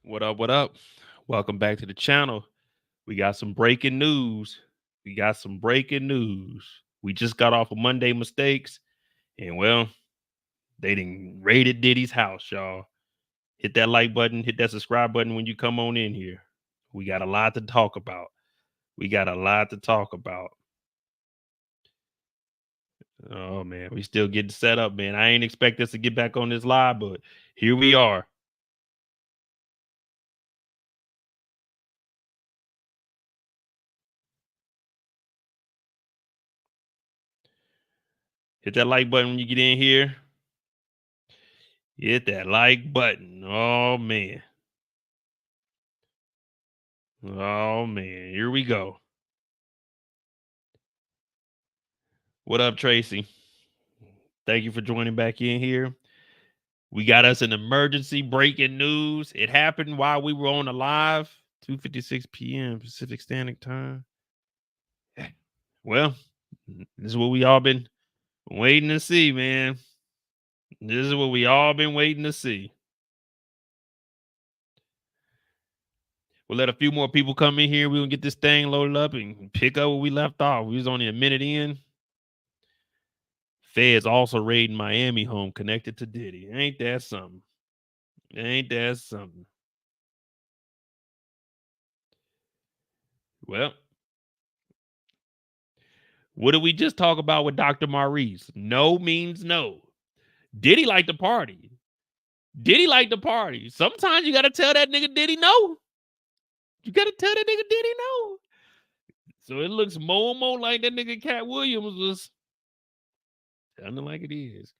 What up? What up? Welcome back to the channel. We got some breaking news. We just got off of Monday mistakes, and well, they didn't raided Diddy's house, y'all. Hit that like button, hit that subscribe button when you come on in here. We got a lot to talk about. Oh man, we still getting set up, man. I ain't expect us to get back on this live, but here we are. Hit that like button when you get in here. Hit that like button. Oh man. Here we go. What up, Tracy? Thank you for joining back in here. We got us an emergency breaking news. It happened while we were on the live, 2:56 p.m. Pacific Standard Time. Well, this is what we all been waiting to see, man. This is what we all been waiting to see. We'll let a few more people come in here. We'll get this thing loaded up and pick up where we left off. We was only a minute in. Feds also raiding Miami home connected to Diddy. Ain't that something? Well, what did we just talk about with Dr. Maurice? No means no. Diddy like to party. Sometimes you got to tell that nigga Diddy no. So it looks more and more like that nigga Cat Williams was sounding like it is.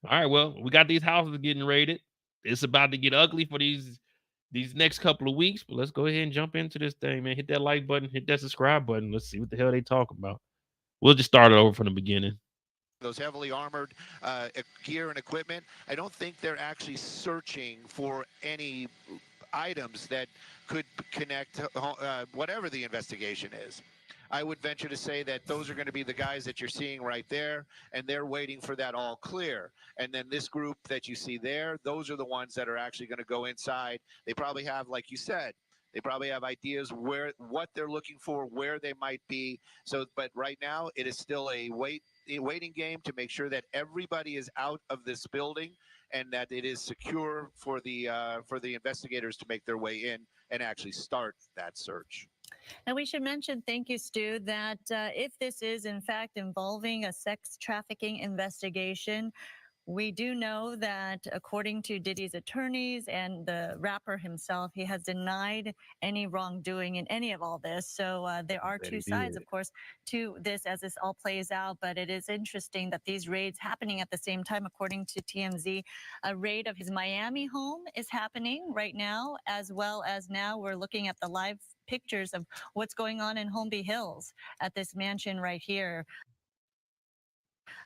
All right, well, we got these houses getting raided. It's about to get ugly for these next couple of weeks, but let's go ahead and jump into this thing, man. Hit that like button, hit that subscribe button. Let's see what the hell they talk about. We'll just start it over from the beginning. Those heavily armored gear and equipment, I don't think they're actually searching for any items that could connect whatever the investigation is. I would venture to say that those are going to be the guys that you're seeing right there, and they're waiting for that all clear. And then this group that you see there, those are the ones that are actually going to go inside. They probably have, like you said, they probably have ideas what they're looking for, where they might be. So, but right now it is still a waiting game to make sure that everybody is out of this building and that it is secure for the investigators to make their way in and actually start that search. And we should mention, thank you, Stu, that if this is in fact involving a sex trafficking investigation, we do know that according to Diddy's attorneys and the rapper himself, he has denied any wrongdoing in any of all this. So there are two sides, of course, to this as this all plays out. But it is interesting that these raids happening at the same time. According to TMZ, a raid of his Miami home is happening right now, as well as now we're looking at the live pictures of what's going on in Holmby Hills at this mansion right here,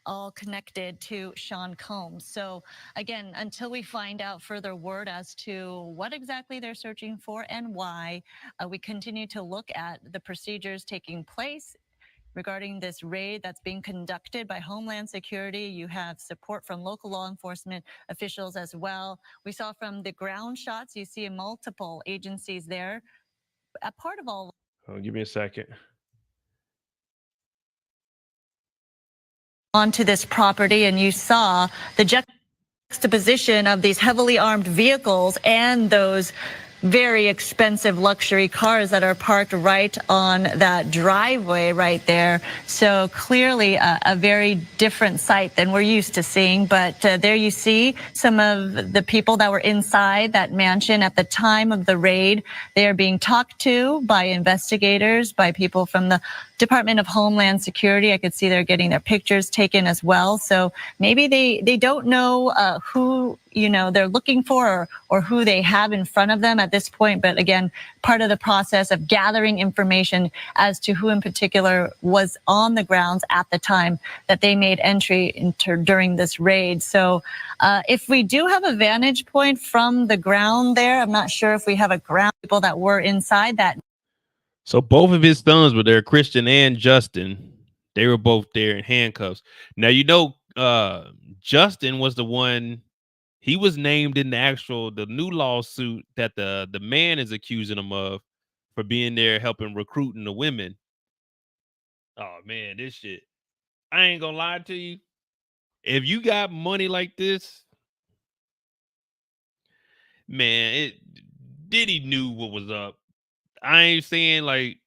all connected to Sean Combs. So again, until we find out further word as to what exactly they're searching for and why, we continue to look at the procedures taking place regarding this raid that's being conducted by Homeland Security. You have support from local law enforcement officials as well. We saw from the ground shots, you see multiple agencies there. A part of all. Oh, give me a second. Onto this property, and you saw the juxtaposition of these heavily armed vehicles and those very expensive luxury cars that are parked right on that driveway right there. So clearly a very different sight than we're used to seeing. But there you see some of the people that were inside that mansion at the time of the raid. They are being talked to by investigators, by people from the Department of Homeland Security. I could see they're getting their pictures taken as well. So maybe they don't know who they're looking for or who they have in front of them at this point. But again, part of the process of gathering information as to who in particular was on the grounds at the time that they made entry during this raid. So if we do have a vantage point from the ground there, I'm not sure if we have a ground people that were inside that. So both of his sons were there, Christian and Justin. They were both there in handcuffs. Now, Justin was the one, He was named in the new lawsuit that the man is accusing him of for being there helping recruiting the women. Oh man, this shit. I ain't gonna lie to you. If you got money like this, man, Diddy knew what was up. I ain't saying like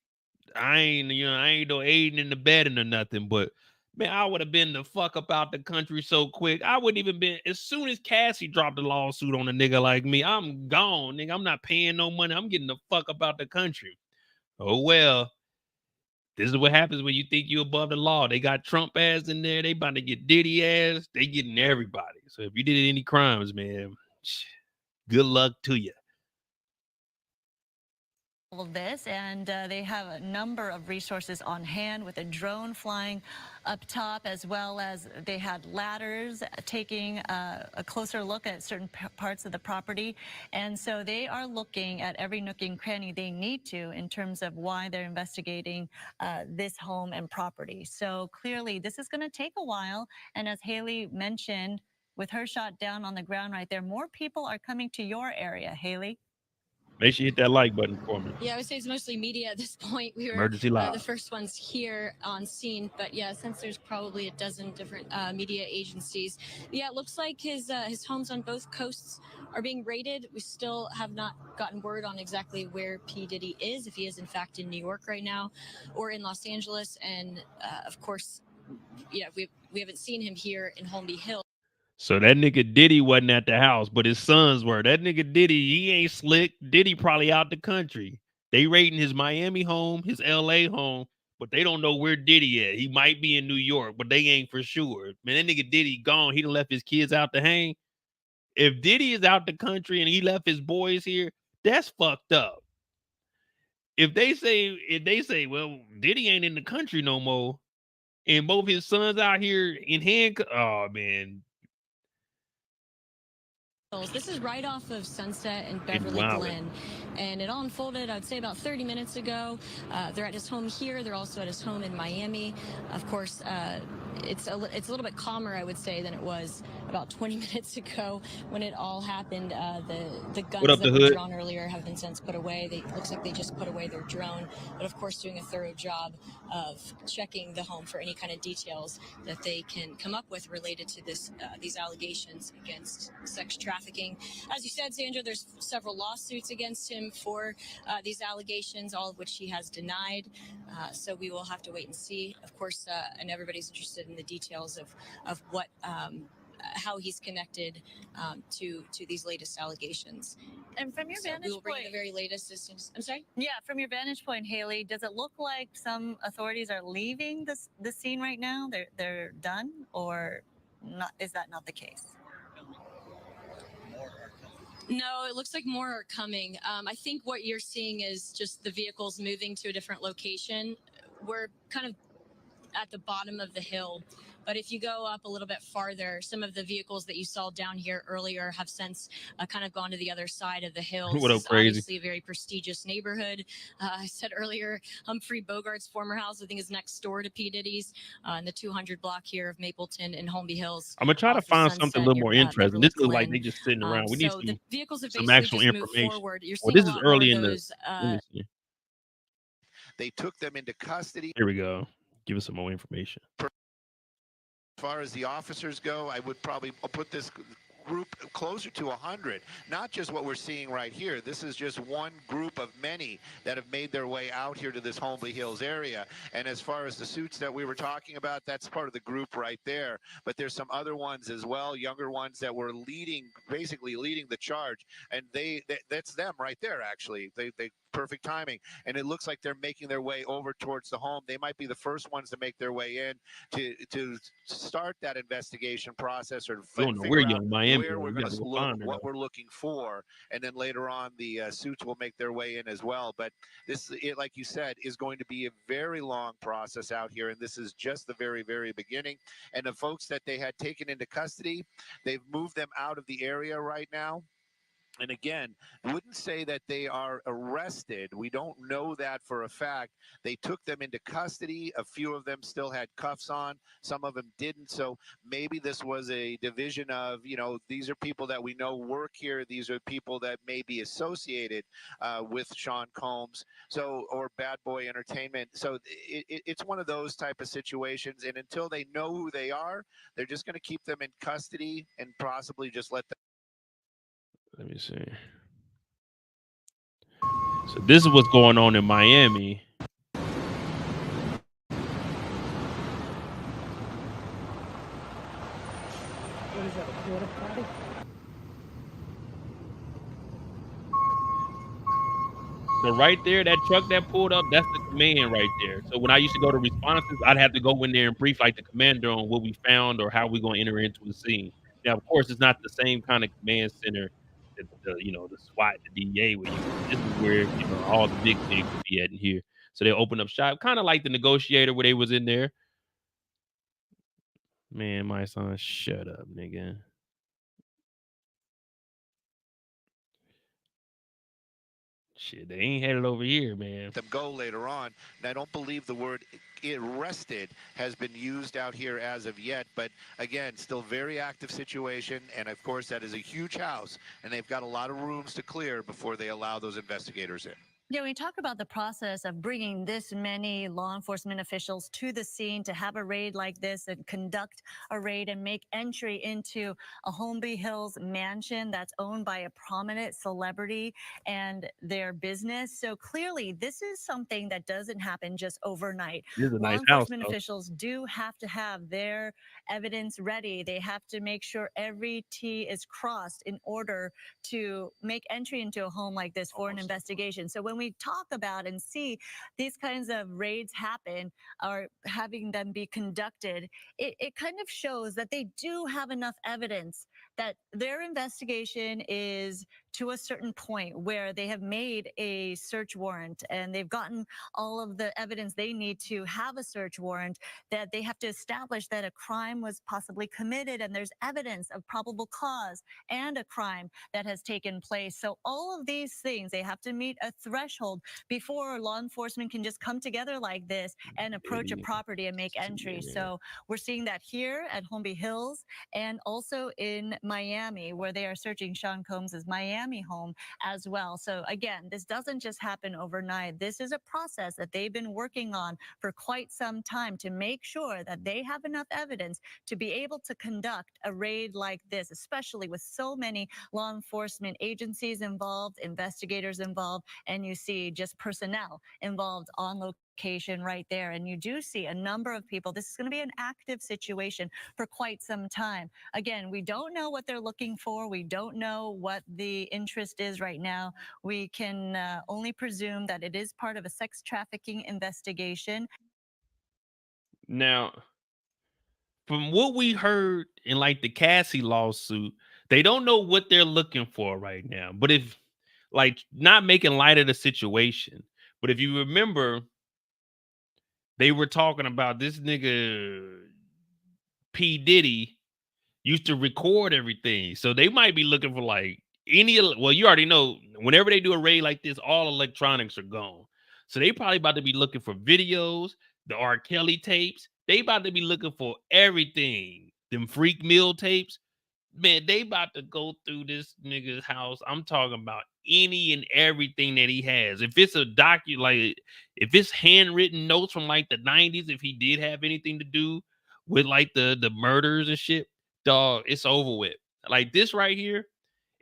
I ain't no aiding in the bedding or nothing, but man, I would have been the fuck up out the country so quick. I wouldn't even been as soon as Cassie dropped a lawsuit on a nigga like me. I'm gone, nigga. I'm not paying no money. I'm getting the fuck up out the country. Oh well. This is what happens when you think you above the law. They got Trump ass in there. They about to get Diddy ass. They getting everybody. So if you did any crimes, man, good luck to you. Of this, and they have a number of resources on hand with a drone flying up top, as well as they had ladders taking a closer look at certain parts of the property. And so they are looking at every nook and cranny they need to in terms of why they're investigating this home and property. So clearly this is going to take a while. And as Haley mentioned, with her shot down on the ground right there, more people are coming to your area, Haley. Make sure you hit that like button for me. Yeah, I would say it's mostly media at this point. We were Emergency live. the first ones here on scene, but yeah, since there's probably a dozen different media agencies, yeah, it looks like his homes on both coasts are being raided. We still have not gotten word on exactly where P. Diddy is, if he is in fact in New York right now or in Los Angeles, and of course, yeah, we haven't seen him here in Holmby Hills. So that nigga Diddy wasn't at the house, but his sons were. That nigga Diddy, he ain't slick. Diddy probably out the country. They raiding his Miami home, his LA home, but they don't know where Diddy at. He might be in New York, but they ain't for sure. Man, that nigga Diddy gone. He done left his kids out to hang. If Diddy is out the country and he left his boys here, that's fucked up. If they say, well, Diddy ain't in the country no more, and both his sons out here in handcuffs, oh man. This is right off of Sunset and Beverly Glen, and it all unfolded, I'd say, about 30 minutes ago. They're at his home here. They're also at his home in Miami. Of course, it's a little bit calmer, I would say, than it was about 20 minutes ago when it all happened. The guns that were drawn earlier have been since put away. It looks like they just put away their drone, but of course doing a thorough job of checking the home for any kind of details that they can come up with related to these allegations against sex trafficking. As you said, Sandra, there's several lawsuits against him for these allegations, all of which he has denied. So we will have to wait and see. Of course, and everybody's interested in the details of what how he's connected to these latest allegations. And from your vantage we will bring point, the very latest as soon as, I'm sorry? Yeah, from your vantage point, Haley, does it look like some authorities are leaving the scene right now? They're done, or not? Is that not the case? No, it looks like more are coming. I think what you're seeing is just the vehicles moving to a different location. We're kind of at the bottom of the hill. But if you go up a little bit farther, some of the vehicles that you saw down here earlier have since kind of gone to the other side of the hill. What up, this is crazy? obviously a very prestigious neighborhood. I said earlier, Humphrey Bogart's former house, I think, is next door to P. Diddy's in the 200 block here of Mapleton and Holmby Hills. I'm gonna try to find something a little more interesting. This looks like they just sitting around. We need the vehicles have some basically actual just moved information. forward. You're Well, seeing this a is lot more early of in those, They took them into custody. Here we go. Give us some more information. As far as the officers go, I would probably put this group closer to 100. Not just what we're seeing right here. This is just one group of many that have made their way out here to this Holmby Hills area. And as far as the suits that we were talking about, that's part of the group right there. But there's some other ones as well, younger ones that were basically leading the charge. And that's them right there, actually. They perfect timing. And it looks like they're making their way over towards the home. They might be the first ones to make their way in to start that investigation process, or figure out where we're going to look, what we're looking for, and then later on the suits will make their way in as well. But this, like you said, is going to be a very long process out here, and this is just the very, very beginning. And the folks that they had taken into custody, they've moved them out of the area right now. And again, wouldn't say that they are arrested. We don't know that for a fact. They took them into custody. A few of them still had cuffs on. Some of them didn't. So maybe this was a division of, these are people that we know work here. These are people that may be associated with Sean Combs. So, or Bad Boy Entertainment. So it's one of those type of situations. And until they know who they are, they're just going to keep them in custody and possibly just let them. Let me see. So this is what's going on in Miami. What is that, a porta potty? So right there, that truck that pulled up, that's the command right there. So when I used to go to responses, I'd have to go in there and brief like the commander on what we found or how we're going to enter into the scene. Now, of course, it's not the same kind of command center that the SWAT, the DEA would use. This is where all the big things would be at in here. So they open up shop, kind of like the negotiator where they was in there. Man, my son, shut up, nigga. Shit, they ain't headed over here, man. Them go later on. And I don't believe the word arrested has been used out here as of yet. But again, still very active situation. And of course, that is a huge house. And they've got a lot of rooms to clear before they allow those investigators in. Yeah, we talk about the process of bringing this many law enforcement officials to the scene to have a raid like this and conduct a raid and make entry into a Holmby Hills mansion that's owned by a prominent celebrity and their business. So clearly, this is something that doesn't happen just overnight. This is a Law nice house, enforcement though. officials do have to have their evidence ready. They have to make sure every T is crossed in order to make entry into a home like this for an investigation. So when we talk about and see these kinds of raids happen or having them be conducted, it kind of shows that they do have enough evidence that their investigation is to a certain point where they have made a search warrant and they've gotten all of the evidence they need to have a search warrant, that they have to establish that a crime was possibly committed and there's evidence of probable cause and a crime that has taken place. So all of these things, they have to meet a threshold before law enforcement can just come together like this and approach a property and make entry. So we're seeing that here at Holmby Hills and also in Miami, where they are searching Sean Combs' Miami home as well. So again, this doesn't just happen overnight. This is a process that they've been working on for quite some time to make sure that they have enough evidence to be able to conduct a raid like this, especially with so many law enforcement agencies involved, investigators involved, and you see just personnel involved on location right there. And you do see a number of people. This is going to be an active situation for quite some time. Again, we don't know what they're looking for. We don't know what the interest is right now. We can only presume that it is part of a sex trafficking investigation. Now, from what we heard in like the Cassie lawsuit, they don't know what they're looking for right now. But if like not making light of the situation, but if you remember, they were talking about this nigga P. Diddy used to record everything. So they might be looking for like well, you already know whenever they do a raid like this, all electronics are gone. So they probably about to be looking for videos, the R. Kelly tapes. They about to be looking for everything. Them Freak Mill tapes. Man, they about to go through this nigga's house. I'm talking about any and everything that he has. If it's a like if it's handwritten notes from like the 90s, if he did have anything to do with like the murders and shit, dog, it's over with. Like this right here.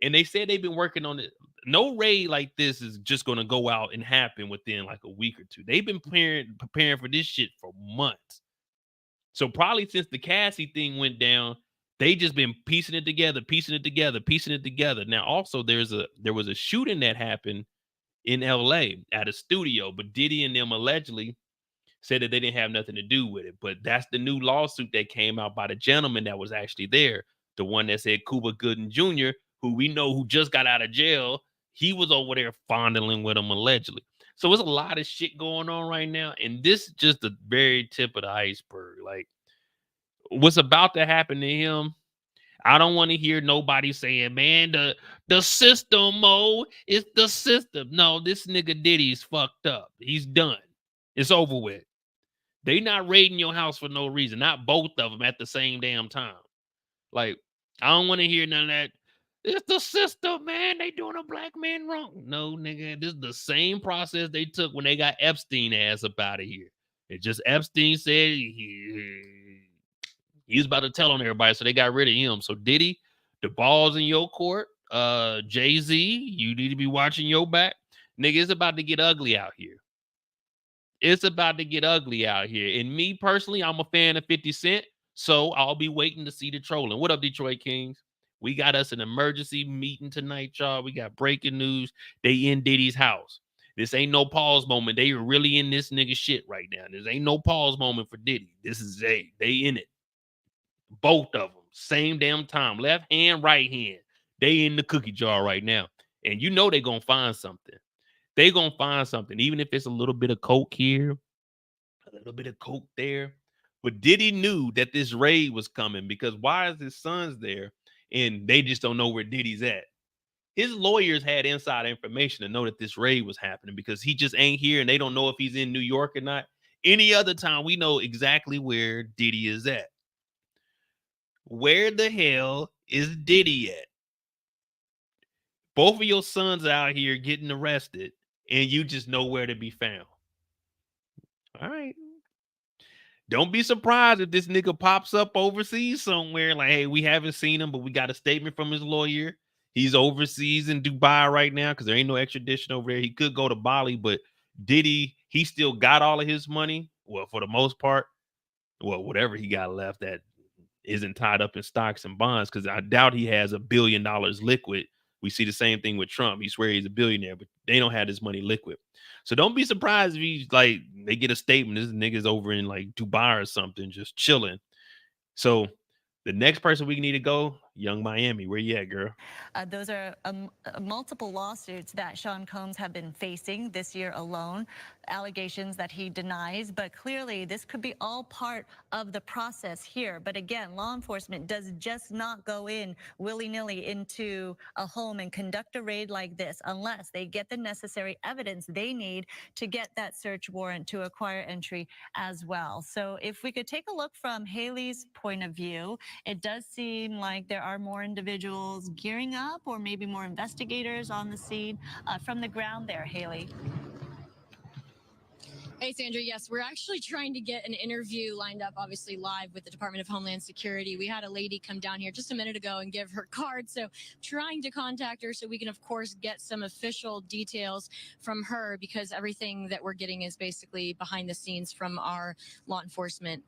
And they said they've been working on it. No raid like this is just gonna go out and happen within like a week or two. They've been preparing for this shit for months. So probably since the Cassie thing went down, they just been piecing it together. Now, also there was a shooting that happened in LA at a studio, but Diddy and them allegedly said that they didn't have nothing to do with it. But that's the new lawsuit that came out by the gentleman that was actually there. The one that said Cuba Gooding Jr., who we know who just got out of jail, he was over there fondling with him allegedly. So it's a lot of shit going on right now. And this is just the very tip of the iceberg. Like what's about to happen to him. I don't want to hear nobody saying, man, the system, Mo, it's the system. No, this nigga Diddy's fucked up. He's done. It's over with. They not raiding your house for no reason. Not both of them at the same damn time. Like, I don't want to hear none of that. It's the system, man. They doing a black man wrong. No, nigga. This is the same process they took when they got Epstein ass up out of here. It just Epstein said he was about to tell on everybody, so they got rid of him. So Diddy, the ball's in your court. Jay-Z, you need to be watching your back. Nigga, it's about to get ugly out here. It's about to get ugly out here. And me personally, I'm a fan of 50 Cent, so I'll be waiting to see the trolling. What up, Detroit Kings? We got us an emergency meeting tonight, y'all. We got breaking news. They in Diddy's house. This ain't no pause moment. They are really in this nigga shit right now. This ain't no pause moment for Diddy. This is they in it. Both of them. Same damn time. Left hand, right hand. They in the cookie jar right now. And you know they gonna find something. They gonna find something, even if it's a little bit of coke here, a little bit of coke there. But Diddy knew that this raid was coming, because why is his sons there and they just don't know where Diddy's at? His lawyers had inside information to know that this raid was happening, because he just ain't here and they don't know if he's in New York or not. Any other time, we know exactly where Diddy is at. Where the hell is Diddy at? Both of your sons out here getting arrested, and you just know where to be found. All right. Don't be surprised if this nigga pops up overseas somewhere. Like, hey, we haven't seen him, but we got a statement from his lawyer. He's overseas in Dubai right now because there ain't no extradition over there. He could go to Bali, but Diddy, he still got all of his money. Well, for the most part. Well, whatever he got left that isn't tied up in stocks and bonds, because I doubt he has $1 billion liquid. We see the same thing with Trump. He swears he's a billionaire, but they don't have his money liquid. So don't be surprised if he's like, they get a statement, this nigga's over in like Dubai or something, just chilling. So the next person we need to go, Young Miami. Where you at, girl? Those are multiple lawsuits that Sean Combs have been facing this year alone, allegations that he denies, but clearly this could be all part of the process here. But again, law enforcement does just not go in willy-nilly into a home and conduct a raid like this unless they get the necessary evidence they need to get that search warrant to acquire entry as well. So if we could take a look from Haley's point of view, it does seem like there are more individuals gearing up, or maybe more investigators on the scene from the ground there, Haley. Hey, Sandra. Yes, we're actually trying to get an interview lined up, obviously live with the Department of Homeland Security. We had a lady come down here just a minute ago and give her card. So trying to contact her so we can, of course, get some official details from her, because everything that we're getting is basically behind the scenes from our law enforcement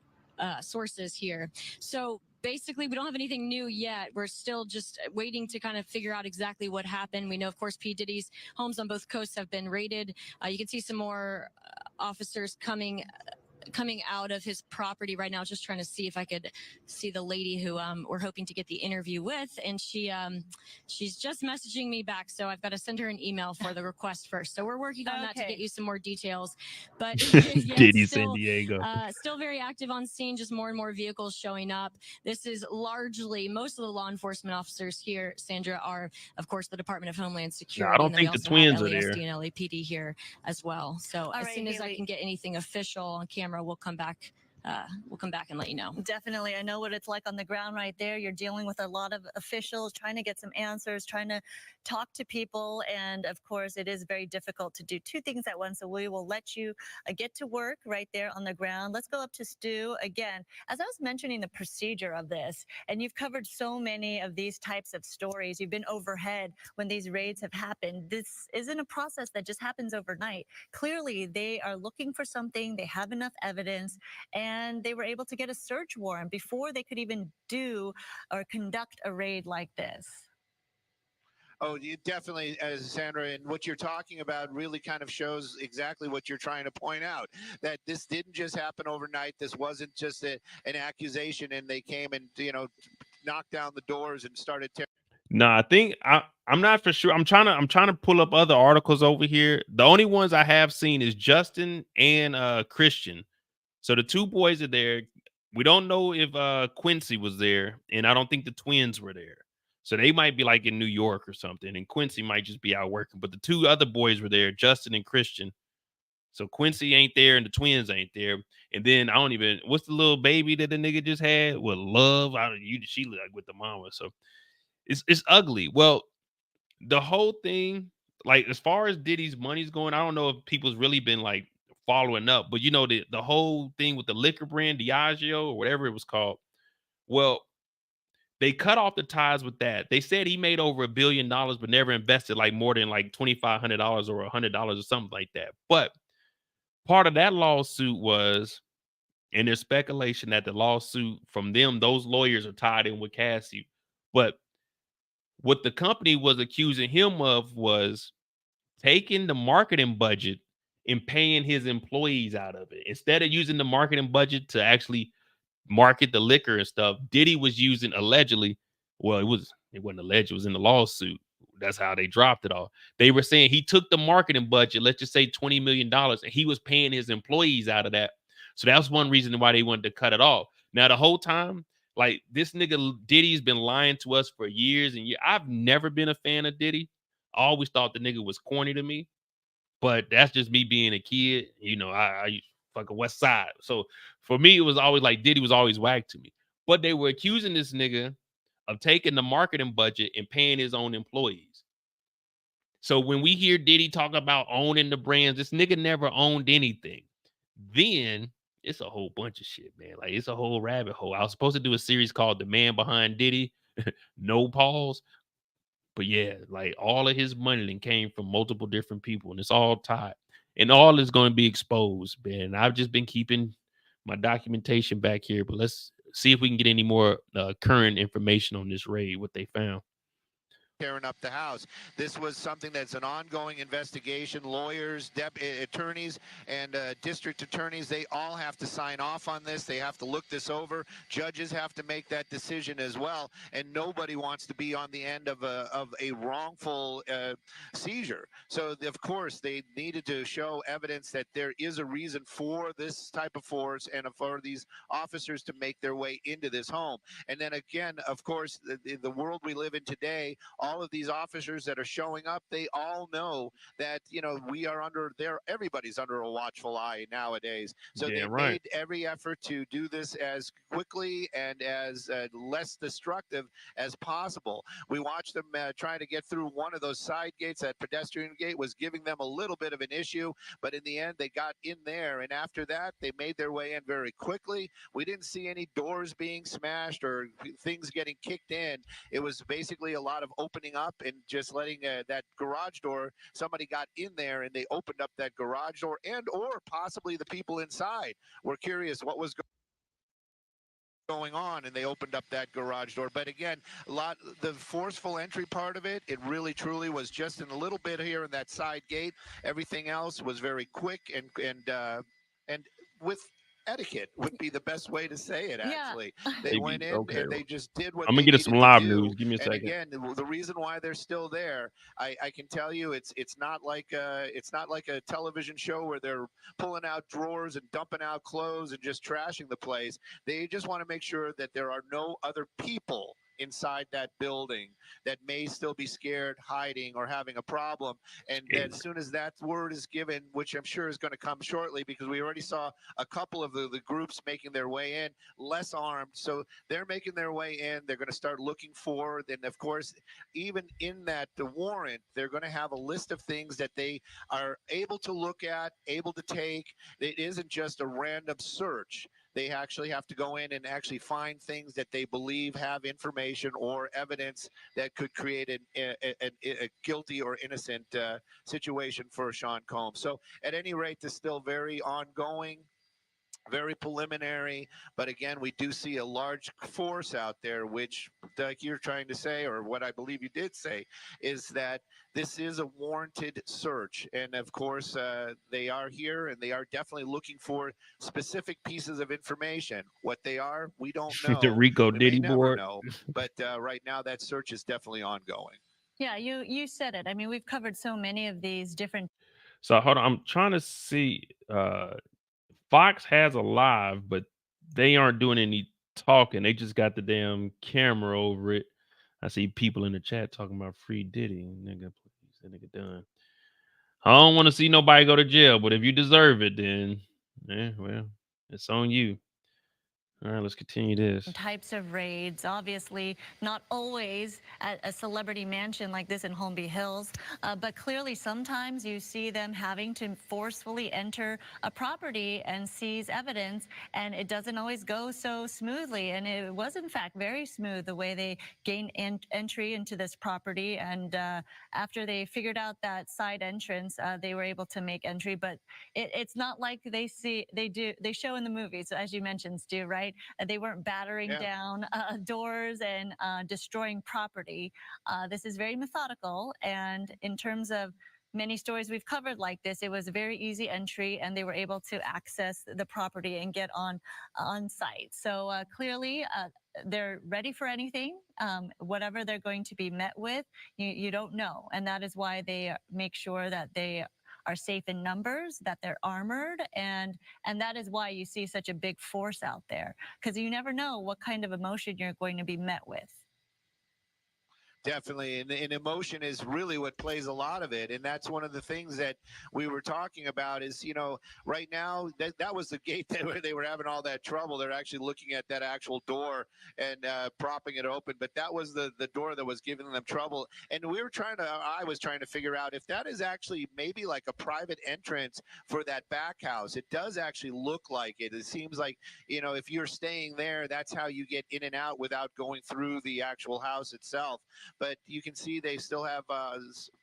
sources here. So basically, we don't have anything new yet. We're still just waiting to kind of figure out exactly what happened. We know, of course, P. Diddy's homes on both coasts have been raided. You can see some more officers coming out of his property right now. Just trying to see if I could see the lady who we're hoping to get the interview with, and she's just messaging me back, so I've got to send her an email for the request first. So we're working on that to get you some more details. But yeah, Diddy still, San Diego. Still very active on scene, just more and more vehicles showing up. This is largely, most of the law enforcement officers here, Sandra, are of course the Department of Homeland Security. No, I don't think the twins are there. LASD and LAPD here as well. So as soon as I can get anything official on camera, we'll come back and let you know. Definitely. I know what it's like on the ground right there. You're dealing with a lot of officials, trying to get some answers, trying to talk to people. And of course, it is very difficult to do two things at once. So we will let you get to work right there on the ground. Let's go up to Stu again. As I was mentioning the procedure of this, and you've covered so many of these types of stories, you've been overhead when these raids have happened. This isn't a process that just happens overnight. Clearly, they are looking for something. They have enough evidence, and they were able to get a search warrant before they could even do or conduct a raid like this. Oh, you definitely, Sandra, and what you're talking about really kind of shows exactly what you're trying to point out, that this didn't just happen overnight. This wasn't just an accusation and they came and, knocked down the doors and started tearing. No, I think I'm not for sure. I'm trying to pull up other articles over here. The only ones I have seen is Justin and Christian. So the two boys are there. We don't know if Quincy was there, and I don't think the twins were there. So they might be like in New York or something, and Quincy might just be out working. But the two other boys were there, Justin and Christian. So Quincy ain't there, and the twins ain't there. And then I don't even, what's the little baby that the nigga just had? Well, Love. She look like with the mama. So it's ugly. Well, the whole thing, like as far as Diddy's money's going, I don't know if people's really been like following up, but you know, the whole thing with the liquor brand, Diageo or whatever it was called. Well, they cut off the ties with that. They said he made over $1 billion, but never invested like more than like $2,500 or $100 or something like that. But part of that lawsuit was, and there's speculation that the lawsuit from them, those lawyers are tied in with Cassie. But what the company was accusing him of was taking the marketing budget and paying his employees out of it. Instead of using the marketing budget to actually market the liquor and stuff, Diddy was using allegedly, well, it wasn't alleged, it was in the lawsuit. That's how they dropped it all. They were saying he took the marketing budget, let's just say $20 million, and he was paying his employees out of that. So that's one reason why they wanted to cut it off. Now, the whole time, like this nigga Diddy's been lying to us for years and years. I've never been a fan of Diddy. I always thought the nigga was corny to me, but that's just me being a kid. You know, I fucking West Side. So for me, it was always like Diddy was always whack to me. But they were accusing this nigga of taking the marketing budget and paying his own employees. So when we hear Diddy talk about owning the brands, this nigga never owned anything. Then it's a whole bunch of shit, man. Like it's a whole rabbit hole. I was supposed to do a series called The Man Behind Diddy, no pause. But yeah, like all of his money then came from multiple different people, and it's all tied, and all is going to be exposed, man. I've just been keeping my documentation back here, but let's see if we can get any more current information on this raid, what they found. Tearing up the house. This was something that's an ongoing investigation. Lawyers, attorneys, and district attorneys, they all have to sign off on this. They have to look this over. Judges have to make that decision as well. And nobody wants to be on the end of a wrongful seizure. So, of course, they needed to show evidence that there is a reason for this type of force and for these officers to make their way into this home. And then again, of course, the world we live in today, all of these officers that are showing up, they all know that, you know, we are under everybody's under a watchful eye nowadays. So they made every effort to do this as quickly and as less destructive as possible. We watched them trying to get through one of those side gates. That pedestrian gate was giving them a little bit of an issue, but in the end, they got in there. And after that, they made their way in very quickly. We didn't see any doors being smashed or things getting kicked in. It was basically a lot of opening up and just letting that garage door, somebody got in there and they opened up that garage door, and or possibly the people inside were curious what was going on, and they opened up that garage door. But again, the forceful entry part of it, it really truly was just in a little bit here in that side gate. Everything else was very quick and with etiquette would be the best way to say it. Actually, they went in and they just did what I'm gonna get us some live news. Give me a second. Again, the reason why they're still there, I can tell you, it's not like a television show where they're pulling out drawers and dumping out clothes and just trashing the place. They just want to make sure that there are no other people inside that building that may still be scared, hiding, or having a problem. And as soon as that word is given, which I'm sure is going to come shortly, because we already saw a couple of the groups making their way in, less armed. So they're making their way in. They're going to start looking for, then of course, even in that the warrant, they're going to have a list of things that they are able to look at, able to take. It isn't just a random search. They actually have to go in and actually find things that they believe have information or evidence that could create a guilty or innocent situation for Sean Combs. So at any rate, this is still very ongoing, very preliminary, but again, we do see a large force out there, which, like you're trying to say, or what I believe you did say, is that this is a warranted search. And of course, they are here and they are definitely looking for specific pieces of information. What they are, we don't know. The Rico Diddy board. Know, but right now, that search is definitely ongoing. Yeah, you said it. I mean, we've covered so many of these different. So hold on, I'm trying to see. Fox has a live, but they aren't doing any talking. They just got the damn camera over it. I see people in the chat talking about free Diddy. Nigga, please, that nigga done. I don't want to see nobody go to jail, but if you deserve it, then well, it's on you. All right, let's continue this. Types of raids, obviously not always at a celebrity mansion like this in Holmby Hills, but clearly sometimes you see them having to forcefully enter a property and seize evidence, and it doesn't always go so smoothly. And it was in fact very smooth the way they gained entry into this property, and after they figured out that side entrance, they were able to make entry. But it's not like they show in the movies, as you mentioned, Stu, right? They weren't battering down doors and destroying property. This is very methodical. And in terms of many stories we've covered like this, it was a very easy entry, and they were able to access the property and get on site. So clearly, they're ready for anything. Whatever they're going to be met with, you don't know. And that is why they make sure that they are safe in numbers, that they're armored, and that is why you see such a big force out there, because you never know what kind of emotion you're going to be met with. Definitely, and emotion is really what plays a lot of it, and that's one of the things that we were talking about. Is right now that was the gate where they were having all that trouble. They're actually looking at that actual door and propping it open, but that was the door that was giving them trouble. And we were I was trying to figure out if that is actually maybe like a private entrance for that back house. It does actually look like it. It seems like if you're staying there, that's how you get in and out without going through the actual house itself. But you can see they still have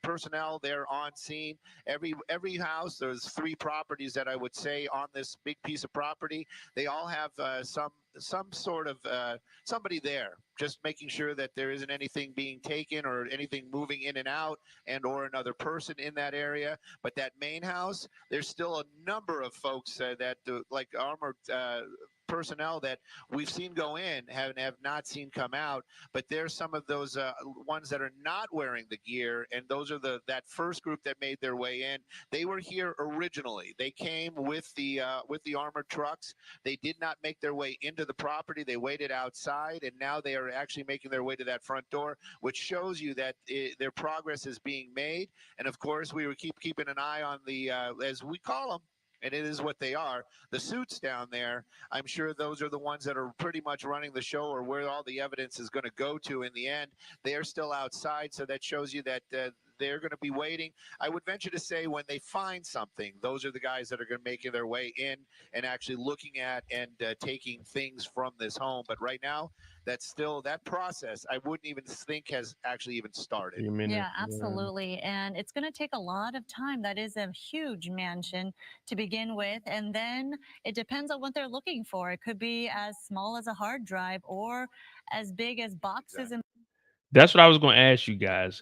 personnel there on scene. Every house, there's 3 properties that I would say on this big piece of property. They all have some sort of somebody there, just making sure that there isn't anything being taken or anything moving in and out, and or another person in that area. But that main house, there's still a number of folks that like armored personnel that we've seen go in have not seen come out. But there's some of those ones that are not wearing the gear, and those are that first group that made their way in. They were here originally. They came with the armored trucks. They did not make their way into the property. They waited outside, and now they are actually making their way to that front door, which shows you that their progress is being made. And of course, we were keeping an eye on the as we call them, and it is what they are, the suits down there. I'm sure those are the ones that are pretty much running the show, or where all the evidence is going to go to in the end. They are still outside, so that shows you that they're going to be waiting. I would venture to say when they find something, those are the guys that are going to make their way in and actually looking at and taking things from this home. But right now, that's still that process. I wouldn't even think has actually even started. Yeah, absolutely. And it's going to take a lot of time. That is a huge mansion to begin with. And then it depends on what they're looking for. It could be as small as a hard drive or as big as boxes. Exactly. That's what I was going to ask you guys.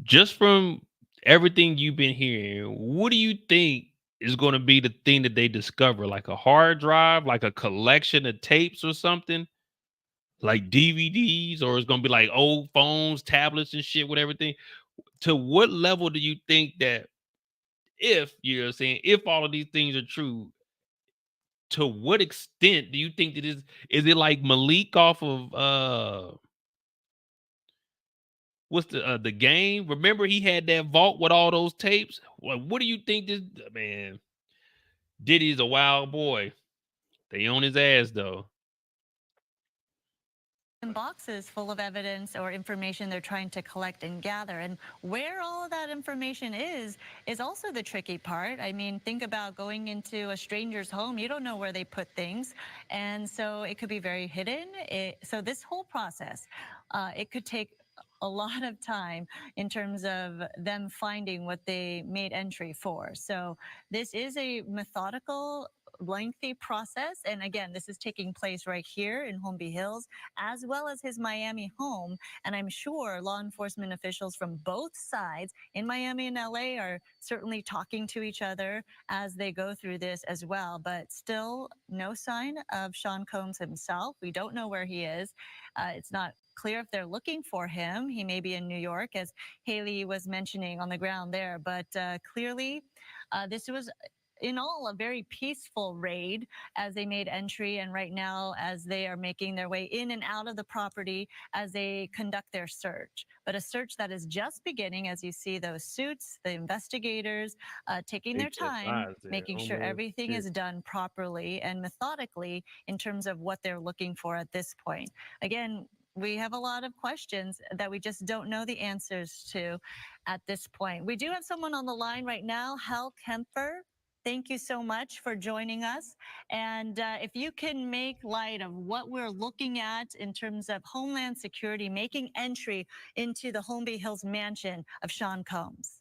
Just from everything you've been hearing, what do you think is going to be the thing that they discover? Like a hard drive, like a collection of tapes or something? Like DVDs, or it's going to be like old phones, tablets and shit with everything? To what level do you think that, if you're saying, if all of these things are true, to what extent do you think that is it like Malik off of what's the game? Remember he had that vault with all those tapes? What do you think this man? Diddy's a wild boy. They on his ass though. Boxes full of evidence or information they're trying to collect and gather, and where all of that information is also the tricky part. I mean, think about going into a stranger's home. You don't know where they put things, and so it could be very hidden. So this whole process, it could take a lot of time in terms of them finding what they made entry for. So this is a methodical, lengthy process. And again, this is taking place right here in Holmby Hills, as well as his Miami home. And I'm sure law enforcement officials from both sides in Miami and LA are certainly talking to each other as they go through this as well. But still no sign of Sean Combs himself. We don't know where he is. It's not clear if they're looking for him. He may be in New York, as Haley was mentioning on the ground there. But clearly, this was in all, a very peaceful raid as they made entry. And right now, as they are making their way in and out of the property as they conduct their search. But a search that is just beginning, as you see those suits, the investigators taking their time, making sure everything is done properly and methodically in terms of what they're looking for at this point. Again, we have a lot of questions that we just don't know the answers to at this point. We do have someone on the line right now, Hal Kemper. Thank you so much for joining us. And if you can make light of what we're looking at in terms of Homeland Security making entry into the Holmby Hills mansion of Sean Combs.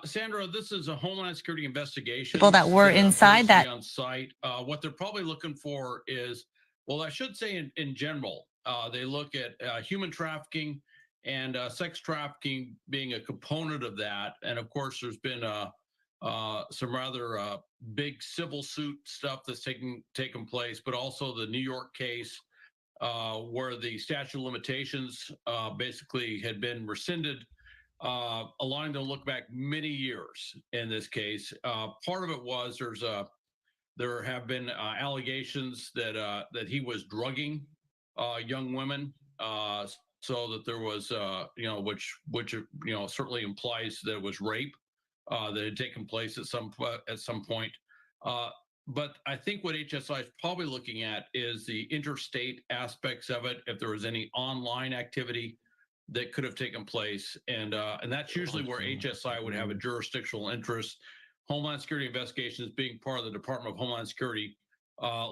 Sandra, this is a Homeland Security Investigations. People that were inside that on site. What they're probably looking for is, well, I should say in general, they look at human trafficking and sex trafficking being a component of that. And of course, there's been some rather big civil suit stuff that's taken place, but also the New York case where the statute of limitations basically had been rescinded, allowing them to look back many years in this case. Part of it was there have been allegations that he was drugging young women, so that there was which certainly implies that it was rape that had taken place at some point. But I think what HSI is probably looking at is the interstate aspects of it. If there was any online activity that could have taken place, and that's usually where HSI would have a jurisdictional interest. Homeland Security Investigations, being part of the Department of Homeland Security,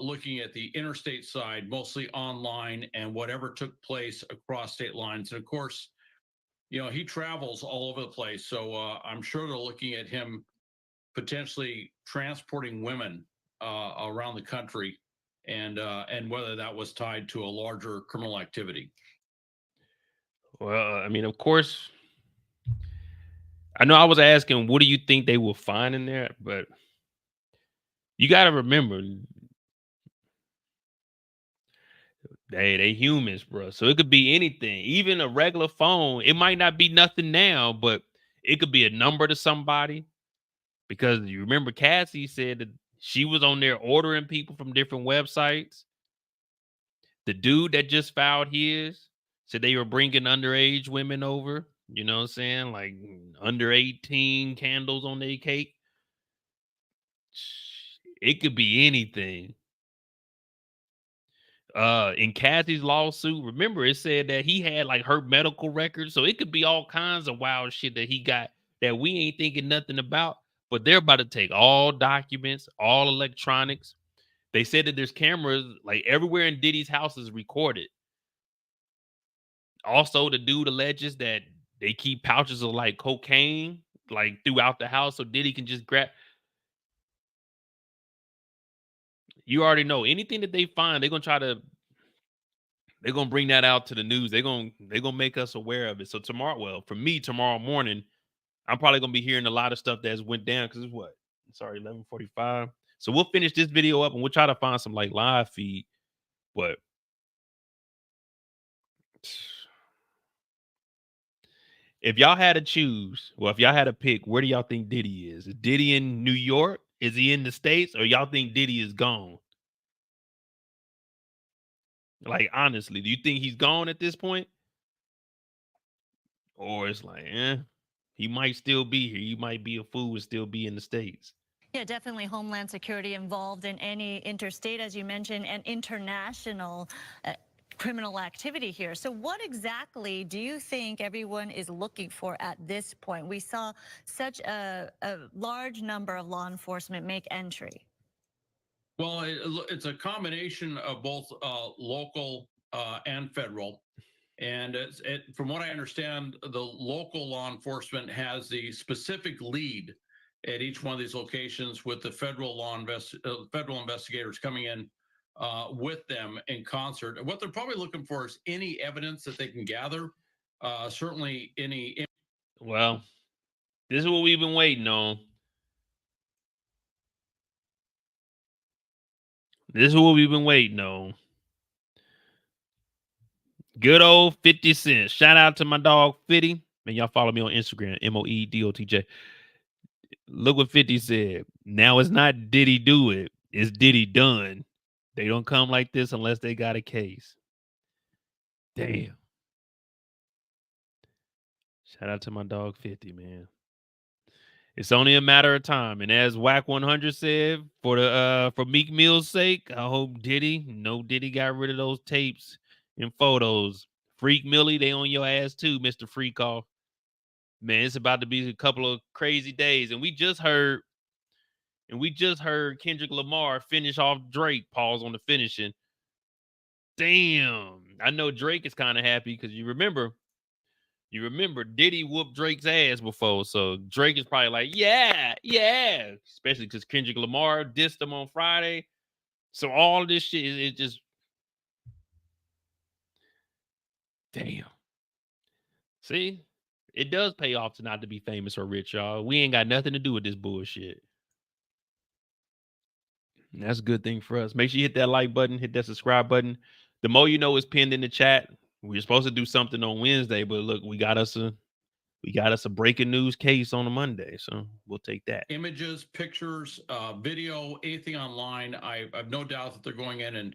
looking at the interstate side, mostly online, and whatever took place across state lines. And of course, he travels all over the place, so I'm sure they're looking at him potentially transporting women around the country, and whether that was tied to a larger criminal activity. Well, I mean, of course, I know I was asking, what do you think they will find in there? But you got to remember, they humans, bro. So it could be anything, even a regular phone. It might not be nothing now, but it could be a number to somebody. Because you remember Cassie said that she was on there ordering people from different websites. The dude that just filed his said they were bringing underage women over. You know what I'm saying? Like under 18 candles on their cake. It could be anything. In Cassie's lawsuit, remember it said that he had like her medical records. So it could be all kinds of wild shit that he got that we ain't thinking nothing about. But they're about to take all documents, all electronics. They said that there's cameras like everywhere in Diddy's house is recorded. Also, the dude alleges that they keep pouches of like cocaine like throughout the house so Diddy can just grab. You already know anything that they find, they're gonna bring that out to the news. They're gonna make us aware of it. So tomorrow, well, for me, tomorrow morning, I'm probably gonna be hearing a lot of stuff that's went down because it's 11:45. So we'll finish this video up and we'll try to find some like live feed. But if y'all had to choose, well, if y'all had to pick, where do y'all think Diddy is? Is Diddy in New York? Is he in the States? Or y'all think Diddy is gone? Like, honestly, do you think he's gone at this point? Or it's like, he might still be here. He might be a fool and still be in the States. Yeah, definitely Homeland Security involved in any interstate, as you mentioned, and international criminal activity here. So what exactly do you think everyone is looking for at this point? We saw such a large number of law enforcement make entry. Well, it's a combination of both local and federal. And from what I understand, the local law enforcement has the specific lead at each one of these locations, with the federal federal investigators coming in with them in concert. What they're probably looking for is any evidence that they can gather. Certainly any. Well, this is what we've been waiting on. This is what we've been waiting on. Good old 50 Cent. Shout out to my dog 50. And y'all follow me on Instagram, MOEDOTJ. Look what 50 said. Now it's not Diddy do it. It's Diddy done. They don't come like this unless they got a case. Damn. Shout out to my dog 50, man. It's only a matter of time. And as Whack 100 said, for Meek Mill's sake, I hope Diddy got rid of those tapes and photos. Freak Millie, they on your ass too, Mr. Freakoff. Man, it's about to be a couple of crazy days. And we just heard Kendrick Lamar finish off Drake. Pause on the finishing. Damn. I know Drake is kind of happy because you remember Diddy whooped Drake's ass before. So Drake is probably like, yeah. Especially because Kendrick Lamar dissed him on Friday. So all this shit is just damn. See? It does pay off to not to be famous or rich, y'all. We ain't got nothing to do with this bullshit. And that's a good thing for us. Make sure you hit that like button, hit that subscribe button. The more you know is pinned in the chat. We're supposed to do something on Wednesday, but look, we got us a breaking news case on a Monday, so we'll take that. Images, pictures, video, anything online. I've no doubt that they're going in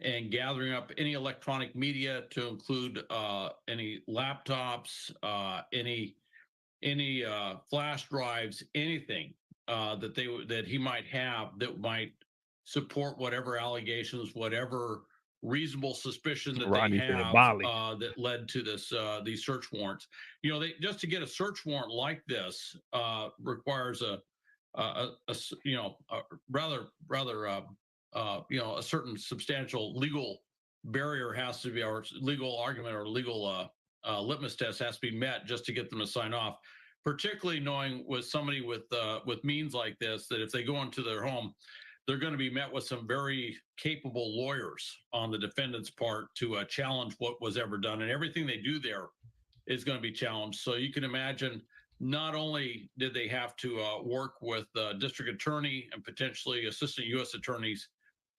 and gathering up any electronic media to include any laptops, any flash drives, anything that he might have that might support whatever allegations, whatever reasonable suspicion that Rodney they have that led to this these search warrants. You know, they just to get a search warrant like this requires a certain substantial legal barrier has to be, or legal argument or legal litmus test has to be met just to get them to sign off. Particularly knowing with somebody with means like this, that if they go into their home, they're going to be met with some very capable lawyers on the defendant's part to challenge what was ever done. And everything they do there is going to be challenged. So you can imagine, not only did they have to work with the district attorney and potentially assistant U.S. attorneys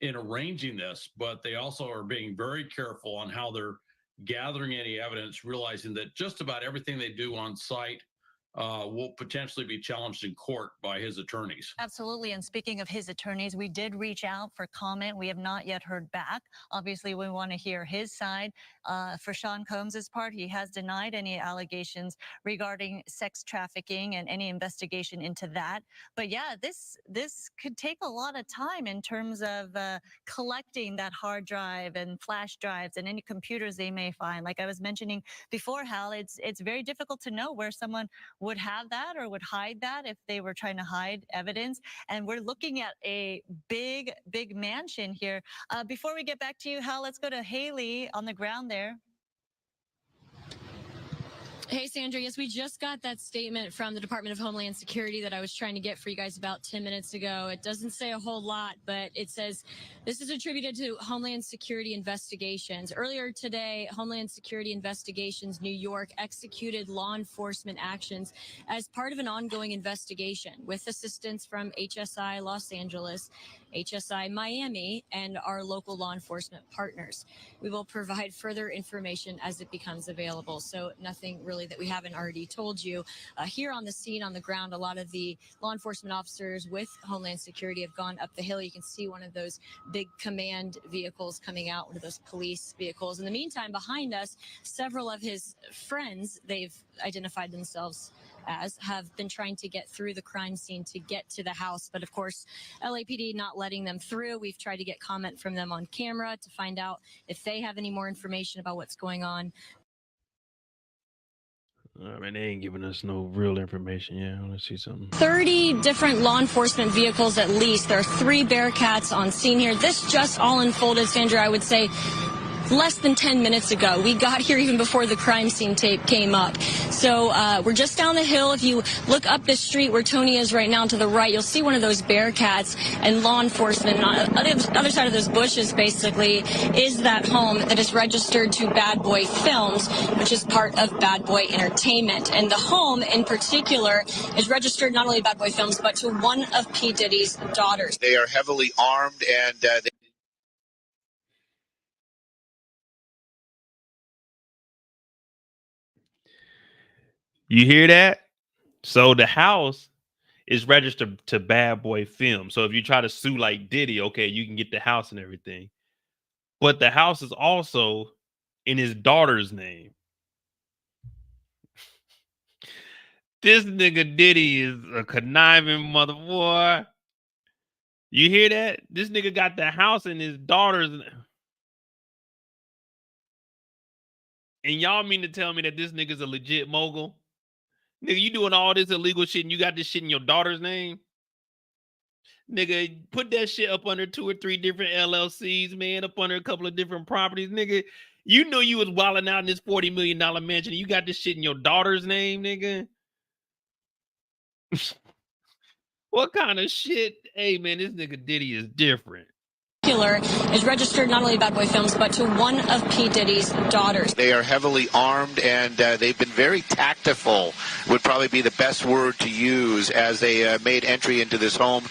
in arranging this, but they also are being very careful on how they're gathering any evidence, realizing that just about everything they do on site will potentially be challenged in court by his attorneys. Absolutely. And speaking of his attorneys, we did reach out for comment. We have not yet heard back. Obviously, we want to hear his side. For Sean Combs's part, he has denied any allegations regarding sex trafficking and any investigation into that. But yeah, this could take a lot of time in terms of collecting that hard drive and flash drives and any computers they may find. Like I was mentioning before, Hal, it's very difficult to know where someone would have that or would hide that if they were trying to hide evidence. And we're looking at a big mansion here. Before we get back to you, Hal, let's go to Haley on the ground there. Hey, Sandra. Yes, we just got that statement from the Department of Homeland Security that I was trying to get for you guys about 10 minutes ago. It doesn't say a whole lot, but it says this is attributed to Homeland Security Investigations. Earlier today, Homeland Security Investigations New York executed law enforcement actions as part of an ongoing investigation with assistance from HSI Los Angeles, HSI Miami, and our local law enforcement partners. We will provide further information as it becomes available. So nothing really that we haven't already told you. Here on the scene, on the ground, a lot of the law enforcement officers with Homeland Security have gone up the hill. You can see one of those big command vehicles coming out, one of those police vehicles. In the meantime, behind us, several of his friends, they've identified themselves as, have been trying to get through the crime scene to get to the house. But of course, LAPD not letting them through. We've tried to get comment from them on camera to find out if they have any more information about what's going on. I mean, they ain't giving us no real information. Yeah, let's see something. 30 different law enforcement vehicles at least. There are 3 Bearcats on scene here. This just all unfolded, Sandra, I would say, less than 10 minutes ago. We got here even before the crime scene tape came up. So we're just down the hill. If you look up this street where Tony is right now to the right, you'll see one of those Bearcats and law enforcement. And on the other side of those bushes, basically, is that home that is registered to Bad Boy Films, which is part of Bad Boy Entertainment. And the home in particular is registered not only to Bad Boy Films, but to one of P. Diddy's daughters. They are heavily armed and You hear that? So the house it's registered to Bad Boy Film. So if you try to sue like Diddy, okay, you can get the house and everything. But the house is also in his daughter's name. This nigga Diddy is a conniving mother boy. You hear that? This nigga got the house in his daughter's. And y'all mean to tell me that this nigga's a legit mogul? Nigga, you doing all this illegal shit and you got this shit in your daughter's name? Nigga, put that shit up under 2 or 3 different LLCs, man, up under a couple of different properties. Nigga, you know you was wilding out in this $40 million mansion and you got this shit in your daughter's name, nigga? What kind of shit? Hey, man, this nigga Diddy is different. Is registered not only Bad Boy Films, but to one of P. Diddy's daughters. They are heavily armed, and they've been very tactful, would probably be the best word to use, as they made entry into this home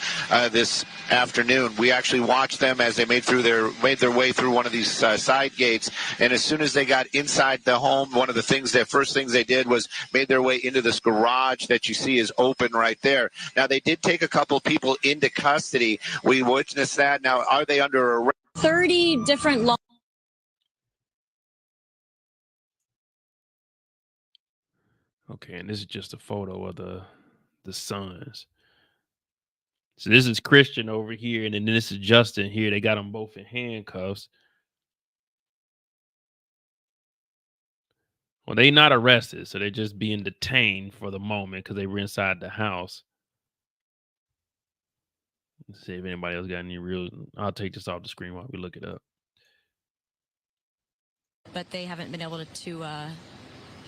this afternoon. We actually watched them as they made their way through one of these side gates, and as soon as they got inside the home, one of the first things they did was made their way into this garage that you see is open right there. Now, they did take a couple of people into custody. We witnessed that. Now, are they under arrest? 30 different law. Okay, and this is just a photo of the sons. So this is Christian over here, and then this is Justin here. They got them both in handcuffs. Well, they not arrested, so they're just being detained for the moment because they were inside the house. Let's see if anybody else got any real. I'll take this off the screen while we look it up. But they haven't been able to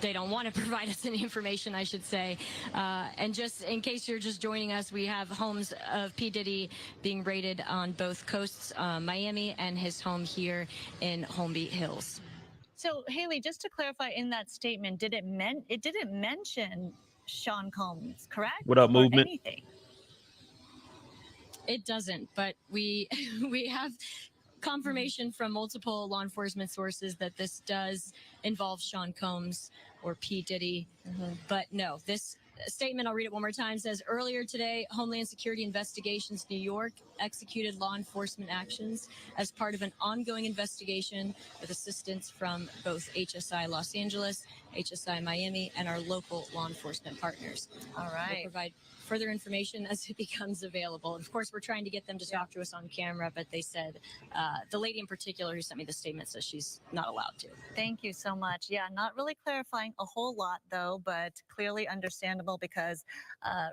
they don't want to provide us any information, I should say. And just in case you're just joining us, we have homes of P. Diddy being raided on both coasts, Miami and his home here in Holmby Hills. So, Haley, just to clarify, in that statement, it didn't mention Sean Combs, correct? What up, or movement? Anything. It doesn't, but we have confirmation from multiple law enforcement sources that this does involve Sean Combs or P. Diddy. But no, this statement, I'll read it one more time, says earlier today, Homeland Security Investigations New York executed law enforcement actions as part of an ongoing investigation with assistance from both HSI Los Angeles, HSI Miami, and our local law enforcement partners. All right. We'll provide further information as it becomes available. Of course, we're trying to get them to talk to us on camera, but they said, the lady in particular who sent me the statement says she's not allowed to. Thank you so much. Yeah, not really clarifying a whole lot, though, but clearly understandable because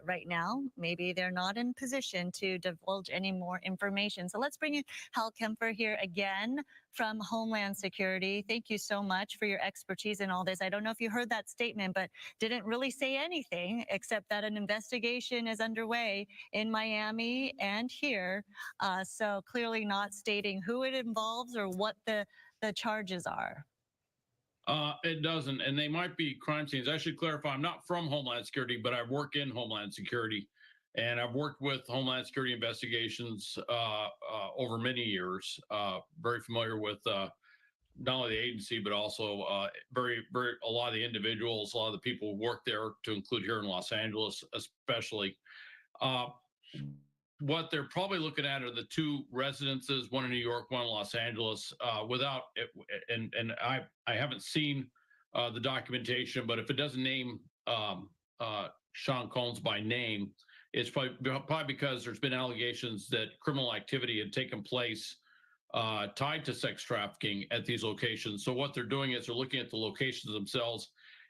right now, maybe they're not in position to divulge any more information. So let's bring in Hal Kemper here again from Homeland Security. Thank you so much for your expertise in all this. I don't know if you heard that statement, but didn't really say anything except that an investigation is underway in Miami and here. So clearly not stating who it involves or what the charges are. It doesn't, and they might be crime scenes. I should clarify, I'm not from Homeland Security, but I work in Homeland Security, and I've worked with Homeland Security Investigations over many years. Very familiar with not only the agency, but also a lot of the individuals, a lot of the people who work there, to include here in Los Angeles, especially. What they're probably looking at are the 2 residences, one in New York, one in Los Angeles. And I haven't seen the documentation, but if it doesn't name Sean Combs by name, it's probably because there's been allegations that criminal activity had taken place tied to sex trafficking at these locations. So what they're doing is they're looking at the locations themselves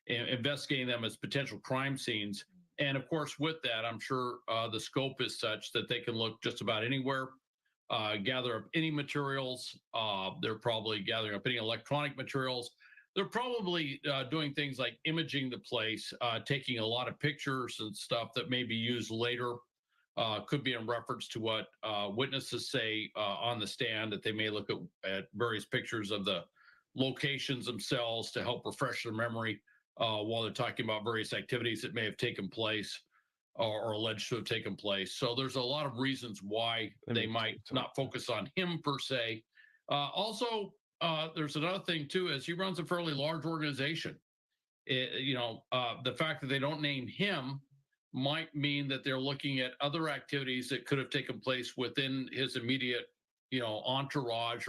and investigating them as potential crime scenes. And of course, with that, I'm sure the scope is such that they can look just about anywhere, gather up any materials. They're probably gathering up any electronic materials. They're probably doing things like imaging the place, taking a lot of pictures and stuff that may be used later. Could be in reference to what witnesses say on the stand, that they may look at various pictures of the locations themselves to help refresh their memory while they're talking about various activities that may have taken place or alleged to have taken place. So there's a lot of reasons why they might not focus on him per se. Also, there's another thing too, is he runs a fairly large organization. The fact that they don't name him might mean that they're looking at other activities that could have taken place within his immediate, entourage.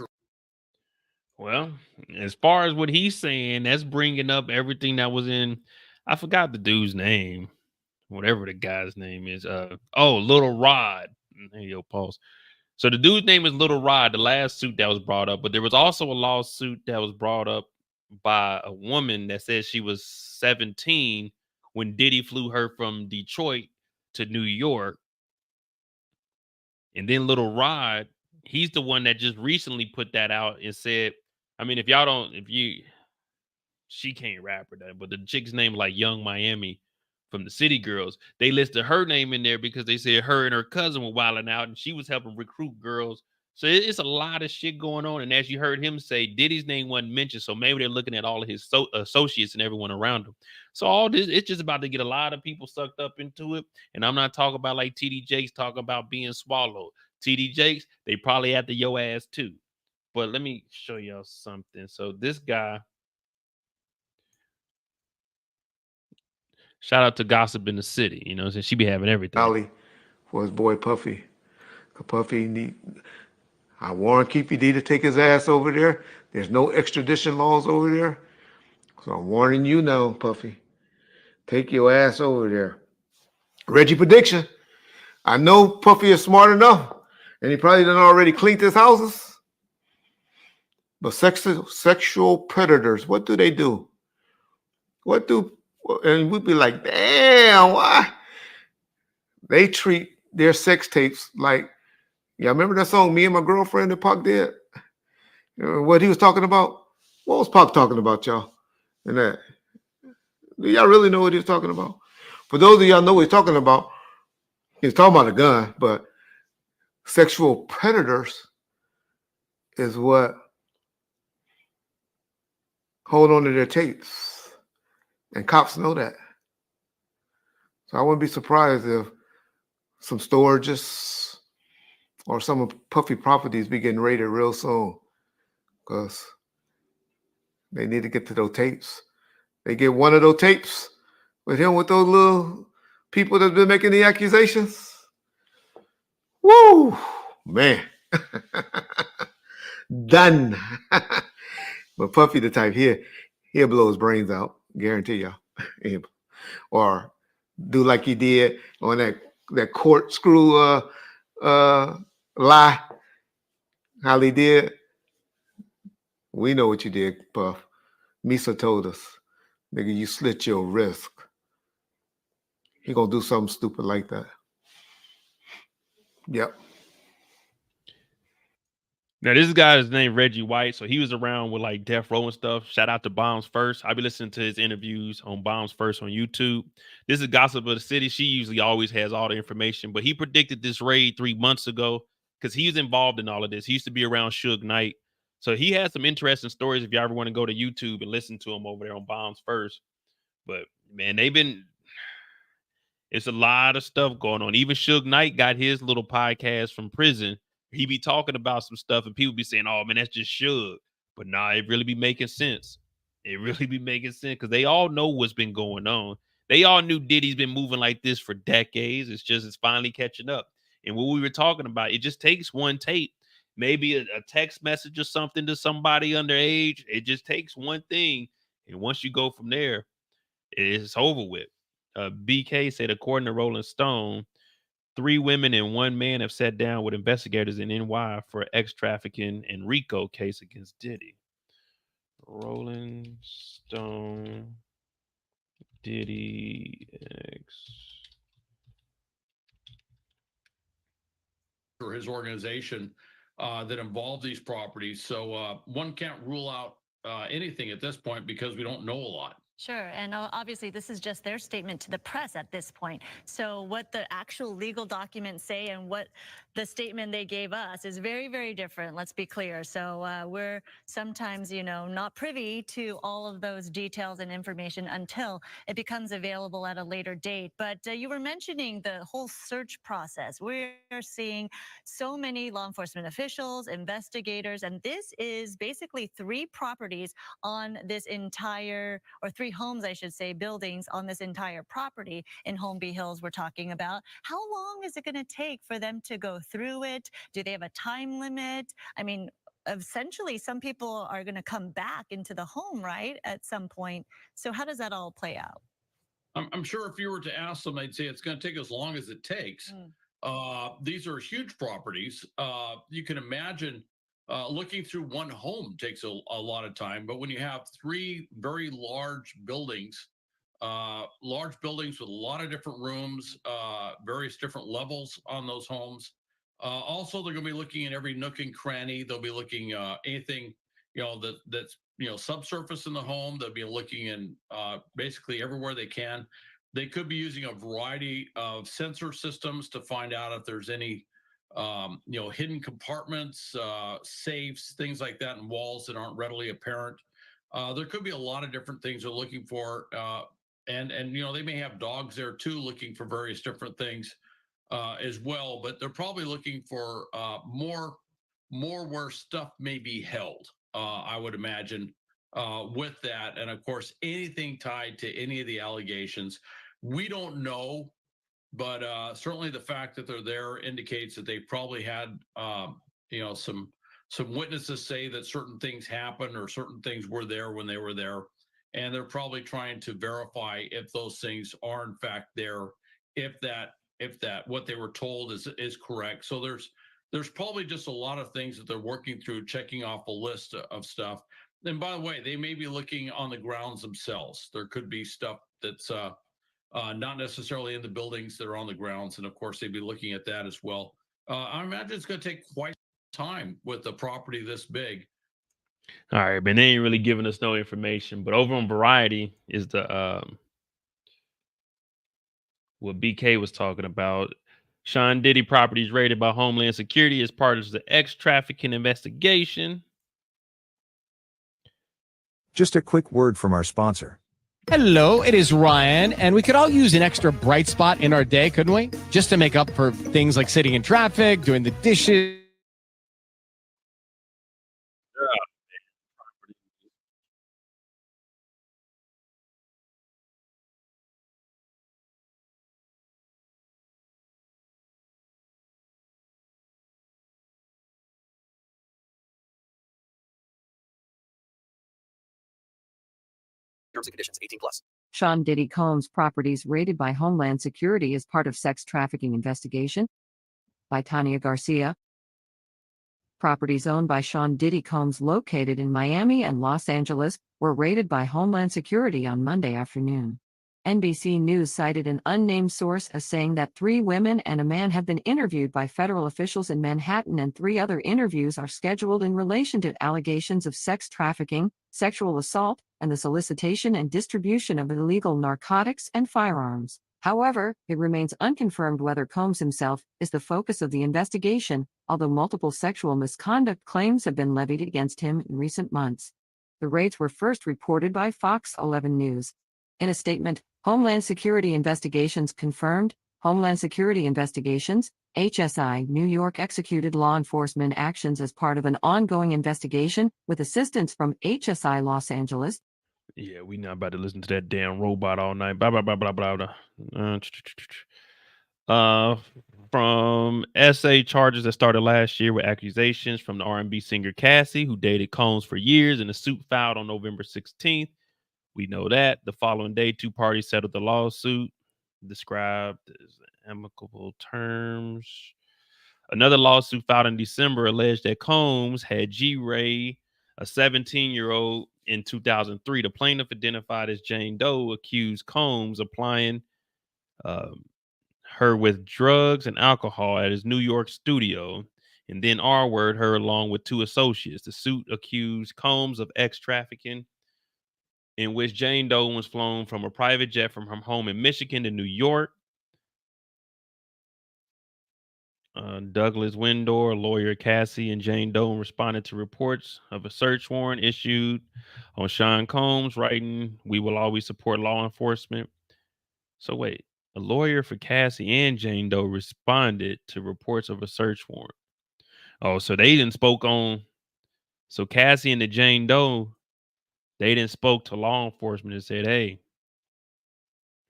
Well, as far as what he's saying, that's bringing up everything that was in. I forgot the dude's name, whatever the guy's name is. Little Rod. Hey, yo, pause. So the dude's name is Little Rod, the last suit that was brought up. But there was also a lawsuit that was brought up by a woman that says she was 17 when Diddy flew her from Detroit to New York. And then Little Rod, he's the one that just recently put that out and said, I mean, she can't rap or that, but the chick's name like Young Miami from the City Girls, they listed her name in there because they said her and her cousin were wilding out and she was helping recruit girls. So it's a lot of shit going on. And as you heard him say, Diddy's name wasn't mentioned. So maybe they're looking at all of his associates and everyone around him. So all this, it's just about to get a lot of people sucked up into it. And I'm not talking about like TD Jakes talking about being swallowed. TD Jakes, they probably after your ass too. But let me show y'all something. So this guy, shout out to Gossip in the City. You know, since she be having everything. Ali for his boy Puffy. Puffy I warn Keefy D to take his ass over there. There's no extradition laws over there. So I'm warning you now, Puffy. Take your ass over there. Reggie prediction. I know Puffy is smart enough, and he probably done already cleaned his houses. But sexual predators, what do they do? And we'd be like, damn, why? They treat their sex tapes like, yeah, remember that song, Me and My Girlfriend, that Pac did? What he was talking about? What was Pac talking about, y'all? And that, do y'all really know what he was talking about? For those of y'all know what he's talking about a gun, but sexual predators is what hold on to their tapes. And cops know that. So I wouldn't be surprised if some storages or some of Puffy properties be getting raided real soon, because they need to get to those tapes. They get one of those tapes with him with those little people that have been making the accusations. Woo, man. Done. But Puffy the type, he'll blow his brains out, guarantee y'all. Or do like he did on that corkscrew lie, how he did. We know what you did, Puff. Misa told us, nigga, you slit your wrist. He gonna do something stupid like that. Yep. Now, this guy is named Reggie White. So he was around with like Death Row and stuff. Shout out to Bombs First. I'll be listening to his interviews on Bombs First on YouTube. This is Gossip of the City. She usually always has all the information, but he predicted this raid 3 months ago because he was involved in all of this. He used to be around Suge Knight. So he has some interesting stories if you ever want to go to YouTube and listen to him over there on Bombs First. But man, it's a lot of stuff going on. Even Suge Knight got his little podcast from prison. He be talking about some stuff and people be saying, oh man, that's just Suge. But nah, it really be making sense. It really be making sense because they all know what's been going on. They all knew Diddy's been moving like this for decades. It's finally catching up. And what we were talking about, it just takes one tape, maybe a text message or something to somebody underage. It just takes one thing. And once you go from there, it's over with. BK said, according to Rolling Stone, 3 women and 1 man have sat down with investigators in NY for trafficking and RICO case against Diddy. Rolling Stone, Diddy X. Or his organization that involved these properties. So one can't rule out anything at this point because we don't know a lot. Sure, and obviously this is just their statement to the press at this point. So what the actual legal documents say and what the statement they gave us is very, very different, let's be clear. So we're sometimes, not privy to all of those details and information until it becomes available at a later date. But you were mentioning the whole search process. We're seeing so many law enforcement officials, investigators, and this is basically 3 properties on this entire, or 3 3 homes, I should say, buildings on this entire property in Holmby Hills we're talking about. How long is it going to take for them to go through it? Do they have a time limit? I mean, essentially, some people are going to come back into the home, right, at some point. So how does that all play out? I'm sure if you were to ask them, they'd say it's going to take as long as it takes. These are huge properties. You can imagine looking through one home takes a lot of time, but when you have 3 very large buildings with a lot of different rooms, various different levels on those homes. Also, they're going to be looking at every nook and cranny. They'll be looking anything that's subsurface in the home. They'll be looking in basically everywhere they can. They could be using a variety of sensor systems to find out if there's any hidden compartments, safes, things like that, and walls that aren't readily apparent. There could be a lot of different things they're looking for, and they may have dogs there too, looking for various different things as well. But they're probably looking for more where stuff may be held. I would imagine with that, and of course anything tied to any of the allegations. We don't know, but certainly the fact that they're there indicates that they probably had some witnesses say that certain things happened or certain things were there when they were there, and they're probably trying to verify if those things are in fact there, if that what they were told is correct. So there's probably just a lot of things that they're working through, checking off a list of stuff. And by the way, they may be looking on the grounds themselves. There could be stuff that's not necessarily in the buildings that are on the grounds. And of course, they'd be looking at that as well. I imagine it's going to take quite some time with a property this big. All right, but they ain't really giving us no information. But over on Variety is the what BK was talking about. Sean Diddy properties raided by Homeland Security as part of the trafficking investigation. Just a quick word from our sponsor. Hello, it is Ryan, and we could all use an extra bright spot in our day, couldn't we? Just to make up for things like sitting in traffic, doing the dishes. Terms and conditions 18+. Sean Diddy Combs properties raided by Homeland Security as part of sex trafficking investigation. By Tanya Garcia. Properties owned by Sean Diddy Combs located in Miami and Los Angeles were raided by Homeland Security on Monday afternoon. NBC News cited an unnamed source as saying that 3 women and a man have been interviewed by federal officials in Manhattan, and 3 other interviews are scheduled in relation to allegations of sex trafficking, sexual assault, and the solicitation and distribution of illegal narcotics and firearms. However, it remains unconfirmed whether Combs himself is the focus of the investigation, although multiple sexual misconduct claims have been levied against him in recent months. The raids were first reported by Fox 11 News. In a statement, Homeland Security Investigations confirmed, Homeland Security Investigations, HSI New York executed law enforcement actions as part of an ongoing investigation with assistance from HSI Los Angeles. Yeah, we not about to listen to that damn robot all night. Blah, blah, blah, blah, blah. From SA charges that started last year with accusations from the R&B singer Cassie, who dated Combs for years, in a suit filed on November 16th. We know that. The following day, 2 parties settled the lawsuit, described as amicable terms. Another lawsuit filed in December alleged that Combs had G-Ray, a 17-year-old, in 2003. The plaintiff, identified as Jane Doe, accused Combs of applying her with drugs and alcohol at his New York studio, and then R-word her along with 2 associates. The suit accused Combs of trafficking, in which Jane Doe was flown from a private jet from her home in Michigan to New York. Douglas Windor, lawyer Cassie and Jane Doe, responded to reports of a search warrant issued on Sean Combs, writing, "We will always support law enforcement." So wait, a lawyer for Cassie and Jane Doe responded to reports of a search warrant. Oh, so they didn't spoke on. So Cassie and the Jane Doe, they then spoke to law enforcement and said, hey,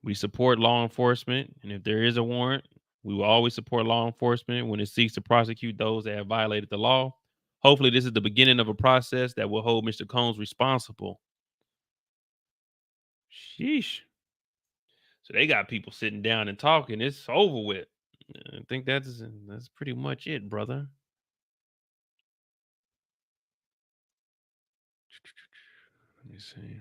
we support law enforcement, and if there is a warrant, we will always support law enforcement when it seeks to prosecute those that have violated the law. Hopefully, this is the beginning of a process that will hold Mr. Combs responsible. Sheesh. So they got people sitting down and talking. It's over with. I think that's pretty much it, brother. Let me see.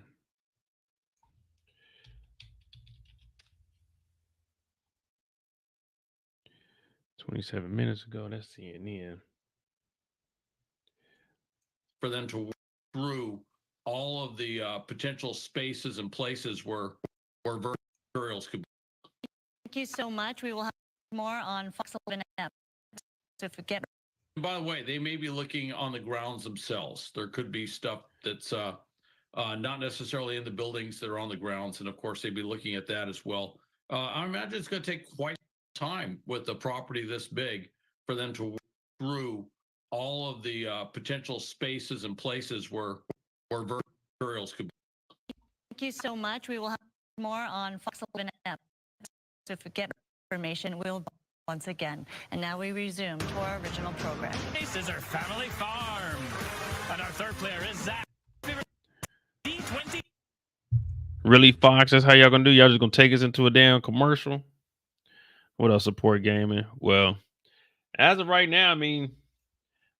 $27 minutes ago, that's CNN. For them to work through all of the potential spaces and places where materials could be. Thank you so much. We will have more on Fox 11 FM. So if we get. By the way, they may be looking on the grounds themselves. There could be stuff that's not necessarily in the buildings that are on the grounds. And of course, they'd be looking at that as well. I imagine it's going to take quite some time with a property this big for them to work through all of the potential spaces and places where materials could be. Thank you so much. We will have more on Fox 11 FM. So if we get information, we'll once again. And now we resume to our original program. This is our family farm. And our third player is Zach. D20. Really, Fox? That's how y'all gonna do? Y'all just gonna take us into a damn commercial? What else? Support gaming? Well, as of right now, I mean,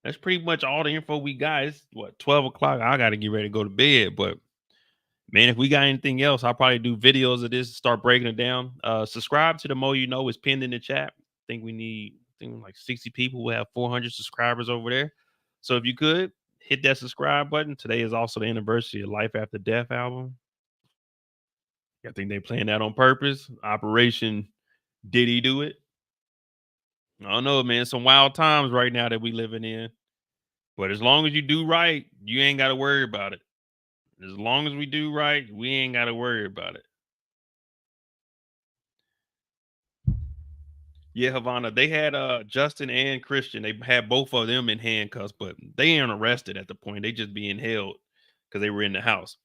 that's pretty much all the info we got. It's what, 12 o'clock? I got to get ready to go to bed. But man, if we got anything else, I'll probably do videos of this, start breaking it down. Subscribe to the Mo You Know is pinned in the chat. I think we need like 60 people. We'll have 400 subscribers over there. So if you could hit that subscribe button. Today is also the anniversary of Life After Death album. I think they playing that on purpose. Operation Diddy Do It. I don't know, man. Some wild times right now that we living in. But as long as you do right, you ain't got to worry about it. As long as we do right, we ain't got to worry about it. Yeah, Havana, they had Justin and Christian. They had both of them in handcuffs, but they ain't arrested at the point. They just being held because they were in the house.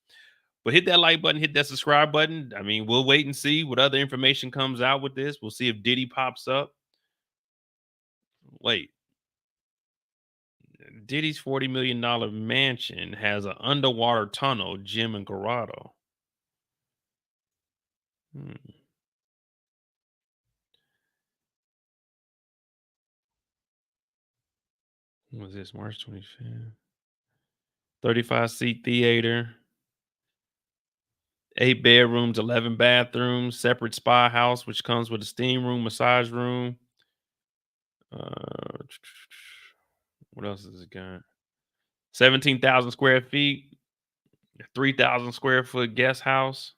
But hit that like button, hit that subscribe button. I mean, we'll wait and see what other information comes out with this. We'll see if Diddy pops up. Wait. Diddy's $40 million mansion has an underwater tunnel, gym, and grotto. What was this? March 25th. 35-seat theater. 8 bedrooms, 11 bathrooms, separate spa house, which comes with a steam room, massage room. What else is it got? 17,000 square feet, 3,000 square foot guest house.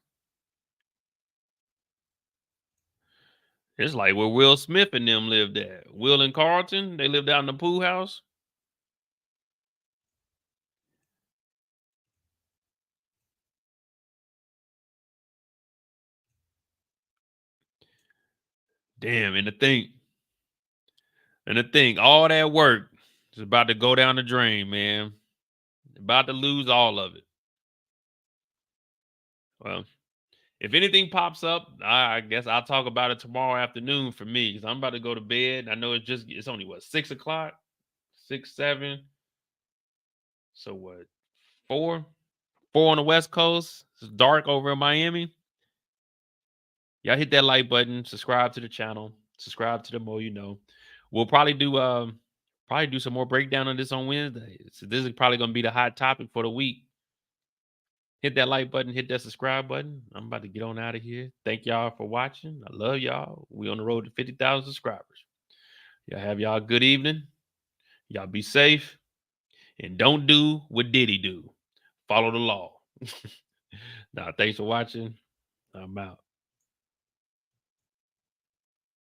It's like where Will Smith and them lived at. Will and Carlton, they lived out in the pool house. Damn, and to think, all that work is about to go down the drain, man. About to lose all of it. Well, if anything pops up, I guess I'll talk about it tomorrow afternoon for me, because I'm about to go to bed. I know it's only what, 6 o'clock, 6, 7. So what, 4 on the West Coast. It's dark over in Miami. Y'all hit that like button, subscribe to the channel, subscribe to the Mo You Know. We'll probably do some more breakdown on this on Wednesday. So this is probably gonna be the hot topic for the week. Hit that like button, hit that subscribe button. I'm about to get on out of here. Thank y'all for watching. I love y'all. We on the road to 50,000 subscribers. Y'all have y'all a good evening. Y'all be safe. And don't do what Diddy do. Follow the law. Now, thanks for watching. I'm out.